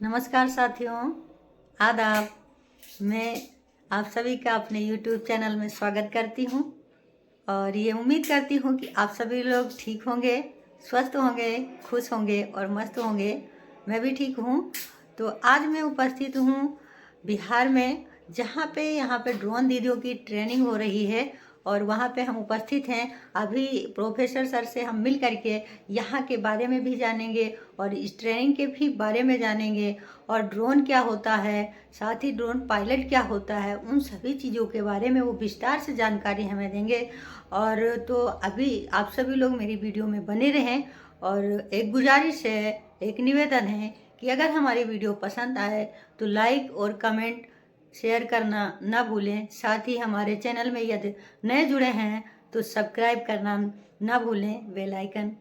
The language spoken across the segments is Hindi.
नमस्कार साथियों, आदाब। मैं आप सभी का अपने YouTube चैनल में स्वागत करती हूँ और ये उम्मीद करती हूँ कि आप सभी लोग ठीक होंगे, स्वस्थ होंगे, खुश होंगे और मस्त होंगे। मैं भी ठीक हूँ। तो आज मैं उपस्थित हूँ बिहार में, जहाँ पे यहाँ पे ड्रोन दीदियों की ट्रेनिंग हो रही है और वहाँ पे हम उपस्थित हैं। अभी प्रोफेसर सर से हम मिल करके यहाँ के बारे में भी जानेंगे और इस ट्रेनिंग के भी बारे में जानेंगे और ड्रोन क्या होता है, साथ ही ड्रोन पायलट क्या होता है, उन सभी चीज़ों के बारे में वो विस्तार से जानकारी हमें देंगे। और तो अभी आप सभी लोग मेरी वीडियो में बने रहें और एक गुजारिश है, एक निवेदन है कि अगर हमारी वीडियो पसंद आए तो लाइक और कमेंट शेयर करना ना भूलें। साथ ही हमारे चैनल में यदि नए जुड़े हैं तो सब्सक्राइब करना ना भूलें, बेल आइकन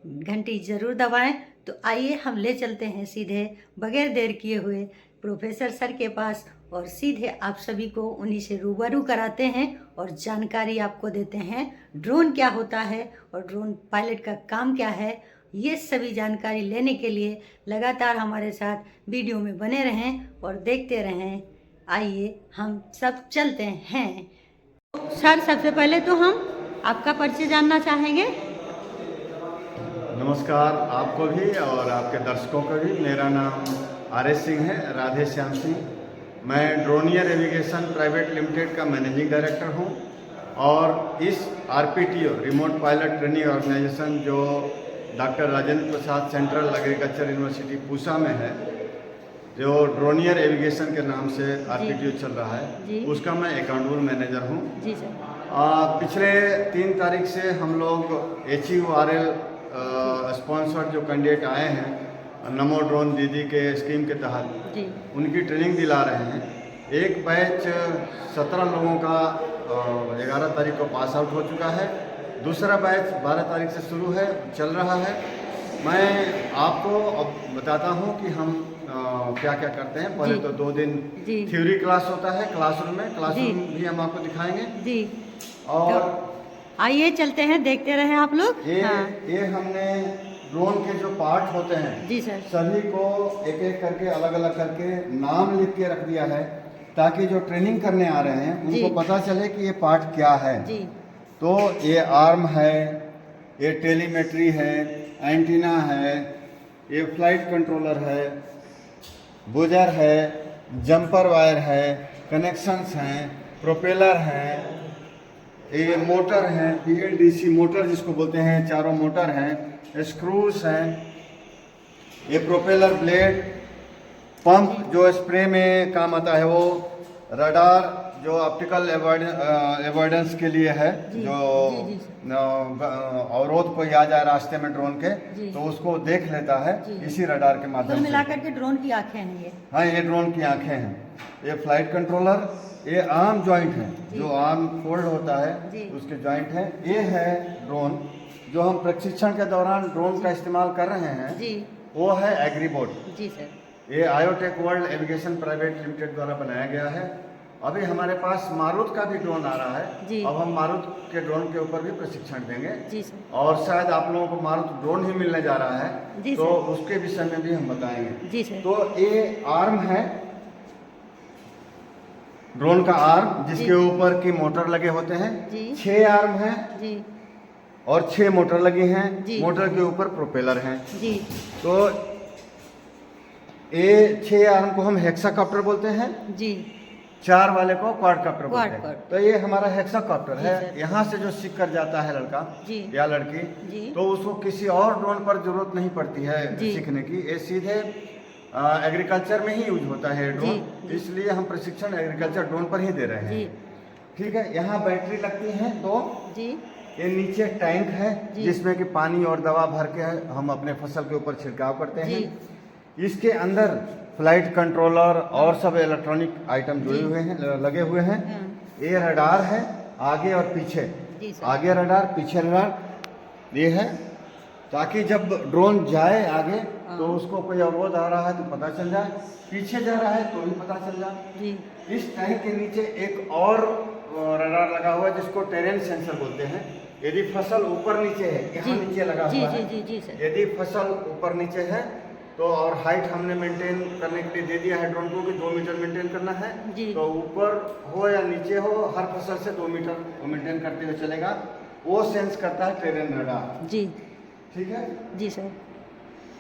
घंटी ज़रूर दबाएं। तो आइए हम ले चलते हैं सीधे बगैर देर किए हुए प्रोफेसर सर के पास और सीधे आप सभी को उन्हीं से रूबरू कराते हैं और जानकारी आपको देते हैं ड्रोन क्या होता है और ड्रोन पायलट का काम क्या है। ये सभी जानकारी लेने के लिए लगातार हमारे साथ वीडियो में बने रहें और देखते रहें। आइए हम सब चलते हैं। सर, सबसे पहले तो हम आपका परिचय जानना चाहेंगे। नमस्कार आपको भी और आपके दर्शकों को भी। मेरा नाम आर.एस. सिंह है, राधे श्याम सिंह। मैं ड्रोनियर एविगेशन प्राइवेट लिमिटेड का मैनेजिंग डायरेक्टर हूं और इस RPTO remote pilot training organisation जो doctor Rajendra Prasad central agriculture university Pusa में है, जो ड्रोनियर एविगेशन के नाम से RPTO चल रहा है, उसका मैं अकाउंटेबल मैनेजर हूँ। जी सर। पिछले 3 तारीख से हम लोग HURL स्पॉन्सर्ड जो कैंडिडेट आए हैं नमो ड्रोन दीदी के स्कीम के तहत, उनकी ट्रेनिंग दिला रहे हैं। एक बैच 17 लोगों का 11 तारीख को पास आउट हो चुका है। दूसरा बैच 12 तारीख से शुरू है, चल रहा है। मैं आपको अब बताता हूँ कि हम क्या क्या करते हैं। पहले तो 2 दिन थ्योरी क्लास होता है क्लासरूम में, क्लासरूम भी हम आपको दिखाएंगे जी। और तो आइए चलते हैं, देखते रहे आप लोग। ये हमने ड्रोन के जो पार्ट होते हैं जी सर, सभी को एक एक करके अलग अलग करके नाम लिख के रख दिया है, ताकि जो ट्रेनिंग करने आ रहे हैं उनको पता चले कि ये पार्ट क्या है जी। तो ये आर्म है, ये टेलीमेट्री है, एंटीना है, ये फ्लाइट कंट्रोलर है, बुजर है, जंपर वायर है, कनेक्शंस हैं, प्रोपेलर हैं, ये मोटर हैं, PLDC मोटर जिसको बोलते हैं, चारों मोटर हैं, स्क्रूज हैं, ये प्रोपेलर ब्लेड, पंप जो स्प्रे में काम आता है, वो रडार जो ऑप्टिकल एवॉइडेंस के लिए है, जो अवरोध कोई आ जाए रास्ते में ड्रोन के तो उसको देख लेता है इसी रडार के माध्यम से। मिलाकर के ड्रोन की आंखें हैं ये। हाँ, ये ड्रोन की आंखें हैं। ये फ्लाइट कंट्रोलर, ये आर्म जॉइंट है, जो आर्म फोल्ड होता है उसके जॉइंट है। ये है ड्रोन जो हम प्रशिक्षण के दौरान ड्रोन का इस्तेमाल कर रहे हैं जी। वो है एग्रीबोट जी सर। ये आयोटेक वर्ल्ड एविगेशन प्राइवेट लिमिटेड द्वारा बनाया गया है। अभी हमारे पास मारुत का भी ड्रोन आ रहा है। अब हम मारुत के ड्रोन के ऊपर भी प्रशिक्षण देंगे जी सर। और शायद आप लोगों को मारुत ड्रोन ही मिलने जा रहा है तो उसके विषय में भी हम बताएंगे जी सर। तो ये आर्म है, ड्रोन का आर्म, जिसके ऊपर की मोटर लगे होते हैं। 6 आर्म है और 6 मोटर लगी हैं। मोटर के ऊपर प्रोपेलर हैं जी। तो ये 6 आर्म को हम हेक्साकॉप्टर बोलते हैं जी, 4 वाले को क्वाडकॉप्टर बोलते हैं। तो ये हमारा हेक्साकॉप्टर है। यहाँ से जो सीख कर जाता है लड़का या लड़की, तो उसको किसी और ड्रोन पर जरूरत नहीं पड़ती है सीखने की। ये सीधे एग्रीकल्चर में ही यूज होता है ड्रोन, इसलिए हम प्रशिक्षण एग्रीकल्चर ड्रोन पर ही दे रहे हैं। ठीक है, यहाँ बैटरी लगती है तो ये नीचे टैंक है जिसमें कि पानी और दवा भर के हम अपने फसल के ऊपर छिड़काव करते हैं। इसके अंदर फ्लाइट कंट्रोलर और सब इलेक्ट्रॉनिक आइटम जुड़े हुए हैं, लगे हुए हैं। ये रडार है आगे और पीछे, आगे रडार पीछे रडार ये है, ताकि जब ड्रोन जाए आगे तो उसको कोई अवरोध आ रहा है तो पता चल जाए, पीछे जा रहा है तो भी पता चल जाए। इस टैंक के नीचे एक और रडार लगा हुआ है जिसको टेरेन सेंसर बोलते हैं। यदि फसल ऊपर नीचे है, यहाँ नीचे लगा हुआ है, यदि फसल ऊपर नीचे है तो और हाइट हमने मेंटेन करने के लिए दे दिया है ड्रोन को कि 2 मीटर मेंटेन करना है जी। तो ऊपर हो या नीचे हो, हर फसल से 2 मीटर मेंटेन करते हुए चलेगा। वो सेंस करता है टेरेन रडार जी। ठीक है जी सर।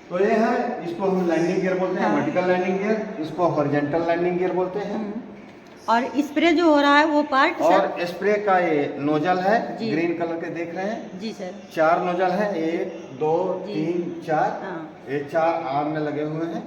तो ये है, इसको हम लैंडिंग गियर बोलते हैं, वर्टिकल लैंडिंग गियर, इसको हॉरिजॉन्टल लैंडिंग गियर बोलते हैं। और स्प्रे जो हो रहा है वो पार्ट और स्प्रे का ये नोजल है, ग्रीन कलर के देख रहे हैं जी सर। 4 नोजल है, 1 2 3 4, ये 4 आर्म में लगे हुए हैं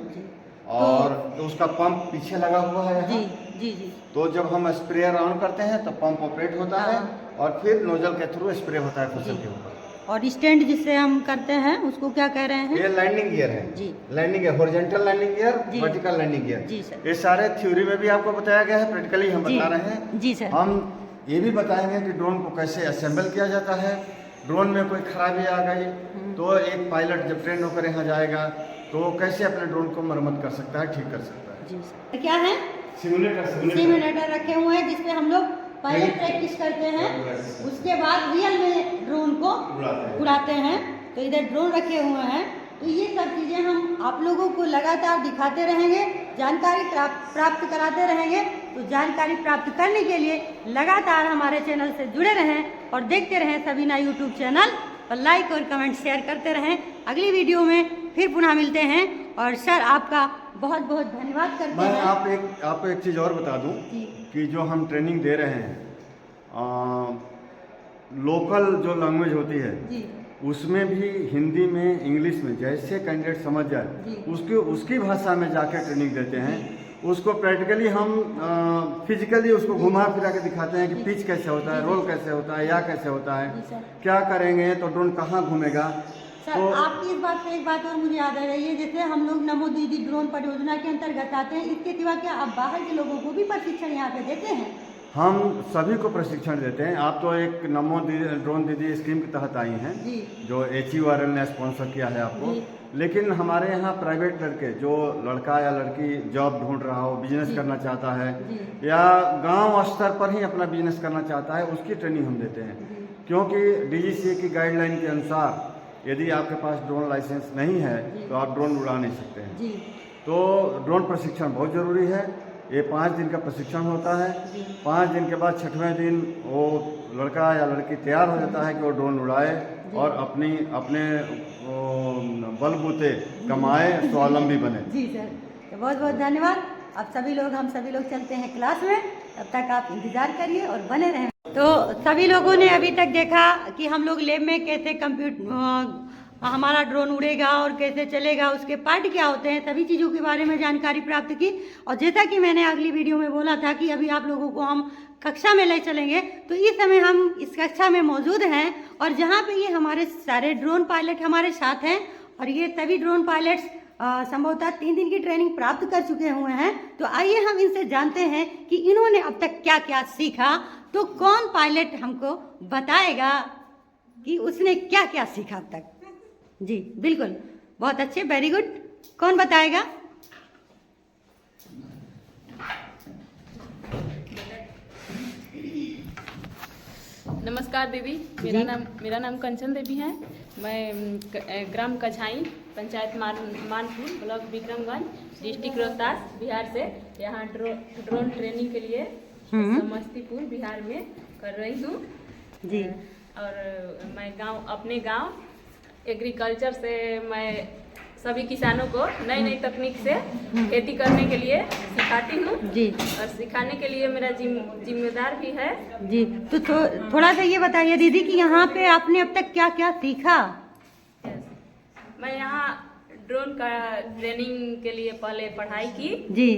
और तो उसका पंप पीछे लगा हुआ है जी जी जी। तो जब हम स्प्रेयर ऑन करते हैं तो पंप ऑपरेट होता है और फिर नोजल के थ्रू स्प्रे होता है फसल के ऊपर। और स्टैंड जिससे हम करते हैं उसको क्या कह रहे हैं? ये लैंडिंग गियर है जी। Landing gear, horizontal landing gear, vertical landing gear जी सर। ये सारे थ्योरी में भी आपको बताया गया है, प्रैक्टिकली हम बता रहे हैं जी सर। हम ये भी बताएंगे कि ड्रोन को कैसे असेंबल किया जाता है। ड्रोन में कोई खराबी आ गई तो एक पायलट जब ट्रेन होकर यहाँ जाएगा तो कैसे अपने ड्रोन को मरम्मत कर सकता है, ठीक कर सकता है जी सर। क्या है? सिमुलेटर रखे हुए हैं जिसपे हम लोग पहले प्रैक्टिस करते हैं, उसके बाद रियल में ड्रोन को उड़ाते हैं। तो इधर ड्रोन रखे हुए हैं, तो ये सब चीज़ें हम आप लोगों को लगातार दिखाते रहेंगे, जानकारी प्राप्त कराते रहेंगे। तो जानकारी प्राप्त करने के लिए लगातार हमारे चैनल से जुड़े रहें और देखते रहें सबीना यूट्यूब चैनल, और लाइक और कमेंट शेयर करते रहें। अगली वीडियो में फिर पुनः मिलते हैं। और सर आपका बहुत बहुत धन्यवाद करते हैं। मैं आपको एक चीज़ और बता दूं कि जो हम ट्रेनिंग दे रहे हैं लोकल जो लैंग्वेज होती है जी। उसमें भी हिंदी में, इंग्लिश में जैसे कैंडिडेट समझ जाए उसकी भाषा में जाकर ट्रेनिंग देते हैं। उसको प्रैक्टिकली हम फिजिकली उसको घुमा फिरा के दिखाते हैं कि पिच कैसे होता है, रोल कैसे होता है, या कैसे होता है, क्या करेंगे तो ड्रोन कहाँ घूमेगा। सर तो आपकी इस बात से एक बात और मुझे याद आ रही है, जैसे हम लोग नमो दीदी ड्रोन परियोजना के अंतर्गत आते हैं, इसके सिवा क्या आप बाहर के लोगों को भी प्रशिक्षण यहाँ पे देते हैं? हम सभी को प्रशिक्षण देते हैं। आप तो एक नमो ड्रोन दीदी स्कीम के तहत आई हैं जो HURL ने स्पॉन्सर किया है आपको, लेकिन हमारे यहाँ प्राइवेट लड़के, जो लड़का या लड़की जॉब ढूंढ रहा हो, बिजनेस करना चाहता है या गांव स्तर पर ही अपना बिजनेस करना चाहता है, उसकी ट्रेनिंग हम देते हैं। क्योंकि DGCA की गाइडलाइन के अनुसार यदि आपके पास ड्रोन लाइसेंस नहीं है तो आप ड्रोन उड़ा नहीं सकते हैं। तो ड्रोन प्रशिक्षण बहुत ज़रूरी है। ये 5 दिन का प्रशिक्षण होता है। 5 दिन के बाद 6वें दिन वो लड़का या लड़की तैयार हो जाता है कि वो ड्रोन उड़ाए और अपने बलबूते कमाए, स्वावलंबी बने। जी सर, तो बहुत बहुत धन्यवाद। अब हम सभी लोग चलते हैं क्लास में, तब तक आप इंतज़ार करिए और बने रहें। तो सभी लोगों ने अभी तक देखा कि हम लोग लैब में कैसे हमारा ड्रोन उड़ेगा और कैसे चलेगा, उसके पार्ट क्या होते हैं, सभी चीज़ों के बारे में जानकारी प्राप्त की। और जैसा कि मैंने अगली वीडियो में बोला था कि अभी आप लोगों को हम कक्षा में ले चलेंगे, तो इस समय हम इस कक्षा में मौजूद हैं और जहाँ पे ये हमारे सारे ड्रोन पायलट हमारे साथ हैं। और ये सभी ड्रोन पायलट्स संभवतः 3 दिन की ट्रेनिंग प्राप्त कर चुके हुए हैं। तो आइए हम इनसे जानते हैं कि इन्होंने अब तक क्या क्या सीखा। तो कौन पायलट हमको बताएगा कि उसने क्या क्या सीखा अब तक? जी बिल्कुल, बहुत अच्छे, वेरी गुड। कौन बताएगा? नमस्कार दीदी, मेरा नाम कंचन देवी है। मैं ग्राम कझाई, पंचायत मानपुर, ब्लॉक विक्रमगंज, डिस्ट्रिक्ट रोहतास, बिहार से यहाँ ड्रोन ट्रेनिंग के लिए समस्तीपुर बिहार में कर रही हूँ जी। और मैं अपने गांव एग्रीकल्चर से मैं सभी किसानों को नई नई तकनीक से खेती करने के लिए सिखाती हूँ जी। और सिखाने के लिए मेरा जिम्मेदार भी है जी। तो थोड़ा सा ये बताइए दीदी कि यहाँ पे आपने अब तक क्या क्या सीखा? मैं यहाँ ड्रोन का ट्रेनिंग के लिए पहले पढ़ाई की जी,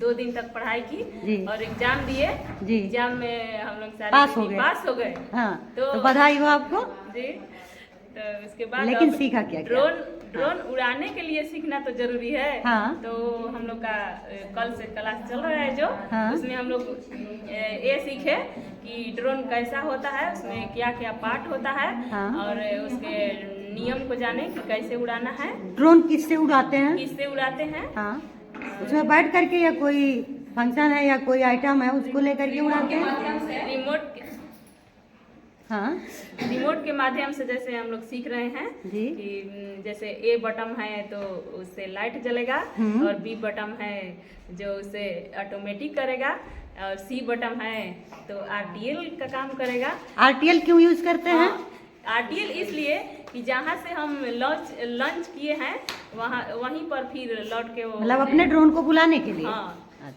2 दिन तक पढ़ाई की जी। और एग्जाम दिए जी। एग्जाम में हम लोग सारे पास हो गए। हाँ, तो बधाई हो आपको जी। तो उसके बाद लेकिन सीखा क्या? ड्रोन उड़ाने के लिए सीखना तो जरूरी है। हाँ। तो हम लोग का कल से क्लास चल रहा है जो हाँ। उसमें हम लोग ये सीखे कि ड्रोन कैसा होता है, उसमें क्या क्या पार्ट होता है हाँ। और उसके नियम को जाने कि कैसे उड़ाना है। ड्रोन किससे उड़ाते हैं? हाँ। उसमें बैठ करके या कोई फंक्शन है या कोई आइटम है उसको लेकर के उड़ाते हैं? हाँ। रिमोट के माध्यम से जैसे हम लोग सीख रहे हैं जी। कि जैसे ए बटन है तो उससे लाइट जलेगा, और बी बटन है जो उसे ऑटोमेटिक करेगा, और सी बटन है तो RTL का काम करेगा। RTL क्यों यूज करते हैं? RTL इसलिए कि जहाँ से हम लॉन्च किए हैं वहीं पर फिर लौट के वो मतलब अपने ड्रोन को बुलाने के लिए। हाँ,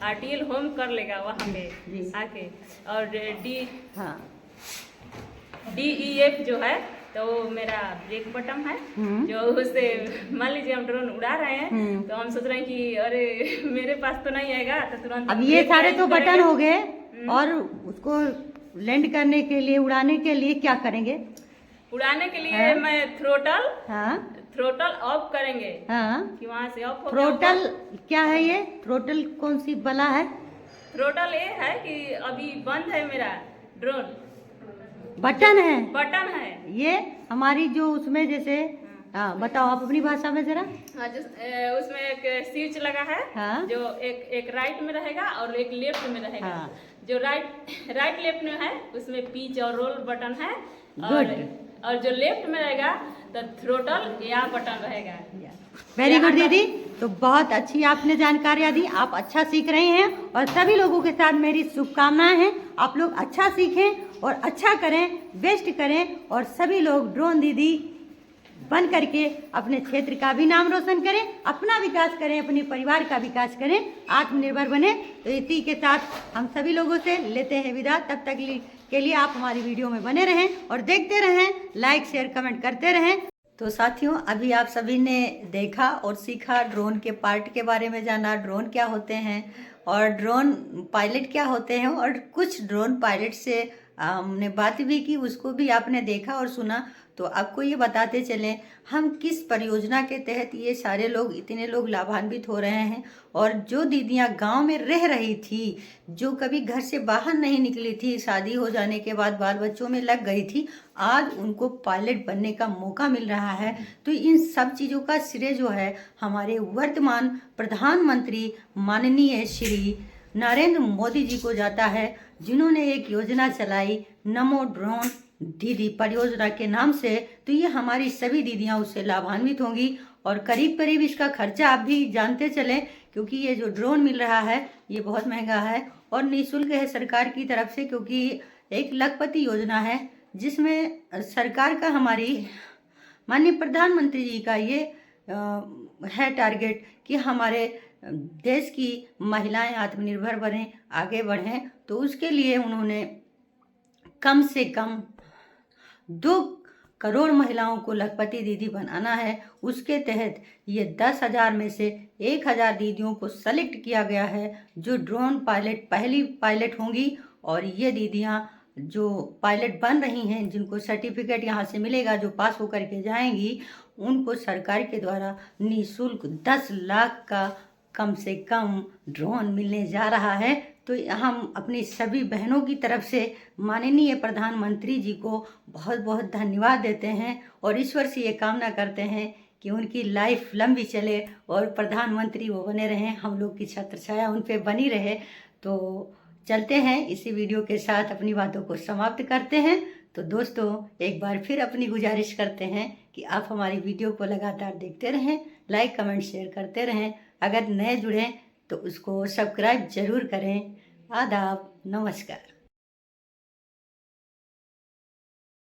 RTL होम कर लेगा वहाँ पे आके। और DEF जो है तो मेरा ब्रेक बटन है, जो उससे मान लीजिए हम ड्रोन उड़ा रहे हैं तो हम सोच रहे हैं कि अरे मेरे पास तो नहीं आएगा, तो तुरंत अब ये सारे तो बटन हो गए, और उसको लैंड करने के लिए, उड़ाने के लिए क्या करेंगे? उड़ाने के लिए मैं थ्रोटल ऑफ करेंगे कि वहाँ से ऑफ हो। थ्रोटल क्या है ये? थ्रोटल कौन सी बला है? थ्रोटल ये है कि अभी बंद है मेरा ड्रोन। बटन है, बटन है ये हमारी जो उसमें जैसे बताओ आप अपनी भाषा में जरा। उसमें एक स्विच लगा है, जो एक राइट में रहेगा और एक लेफ्ट में रहेगा। जो राइट लेफ्ट में है उसमें पिच और रोल बटन है, और जो लेफ्ट में रहेगा तो थ्रोटल या बटन रहेगा। वेरी गुड दीदी, तो बहुत अच्छी आपने जानकारियाँ दी, आप अच्छा सीख रही हैं, और सभी लोगों के साथ मेरी शुभकामनाएं हैं। आप लोग अच्छा सीखें और अच्छा करें, बेस्ट करें, और सभी लोग ड्रोन दीदी बन करके अपने क्षेत्र का भी नाम रोशन करें, अपना विकास करें, अपने परिवार का विकास करें, आत्मनिर्भर बने। तो इसी के साथ हम सभी लोगों से लेते हैं विदा। तब तक के लिए आप हमारी वीडियो में बने रहें और देखते रहें, लाइक शेयर कमेंट करते रहें। तो साथियों, अभी आप सभी ने देखा और सीखा, ड्रोन के पार्ट के बारे में जाना, ड्रोन क्या होते हैं और ड्रोन पायलट क्या होते हैं, और कुछ ड्रोन पायलट से हमने बात भी की, उसको भी आपने देखा और सुना। तो आपको ये बताते चलें हम किस परियोजना के तहत ये सारे लोग, इतने लोग लाभान्वित हो रहे हैं। और जो दीदियाँ गांव में रह रही थी, जो कभी घर से बाहर नहीं निकली थी, शादी हो जाने के बाद बाल बच्चों में लग गई थी, आज उनको पायलट बनने का मौका मिल रहा है। तो इन सब चीज़ों का श्रेय जो है हमारे वर्तमान प्रधानमंत्री माननीय श्री नरेंद्र मोदी जी को जाता है, जिन्होंने एक योजना चलाई नमो ड्रोन दीदी परियोजना के नाम से। तो ये हमारी सभी दीदियां उससे लाभान्वित होंगी, और करीब करीब इसका खर्चा आप भी जानते चलें, क्योंकि ये जो ड्रोन मिल रहा है ये बहुत महंगा है और निःशुल्क है सरकार की तरफ से, क्योंकि एक लखपति योजना है जिसमें सरकार का, हमारी माननीय प्रधानमंत्री जी का ये है टारगेट कि हमारे देश की महिलाएं आत्मनिर्भर बने, आगे बढ़ें। तो उसके लिए उन्होंने कम से कम 2 करोड़ महिलाओं को लखपति दीदी बनाना है। उसके तहत ये 10,000 में से 1,000 दीदियों को सेलेक्ट किया गया है, जो ड्रोन पायलट पहली पायलट होंगी। और ये दीदियां जो पायलट बन रही हैं, जिनको सर्टिफिकेट यहाँ से मिलेगा, जो पास होकर के जाएंगी, उनको सरकार के द्वारा निःशुल्क 10 लाख का कम से कम ड्रोन मिलने जा रहा है। तो हम अपनी सभी बहनों की तरफ से माननीय प्रधानमंत्री जी को बहुत बहुत धन्यवाद देते हैं, और ईश्वर से ये कामना करते हैं कि उनकी लाइफ लंबी चले और प्रधानमंत्री वो बने रहें, हम लोग की छत्र छाया उन पे बनी रहे। तो चलते हैं, इसी वीडियो के साथ अपनी बातों को समाप्त करते हैं। तो दोस्तों, एक बार फिर अपनी गुजारिश करते हैं कि आप हमारी वीडियो को लगातार देखते रहें, लाइक कमेंट शेयर करते रहें। अगर नए जुड़ें तो उसको सब्सक्राइब जरूर करें। आदाब, नमस्कार।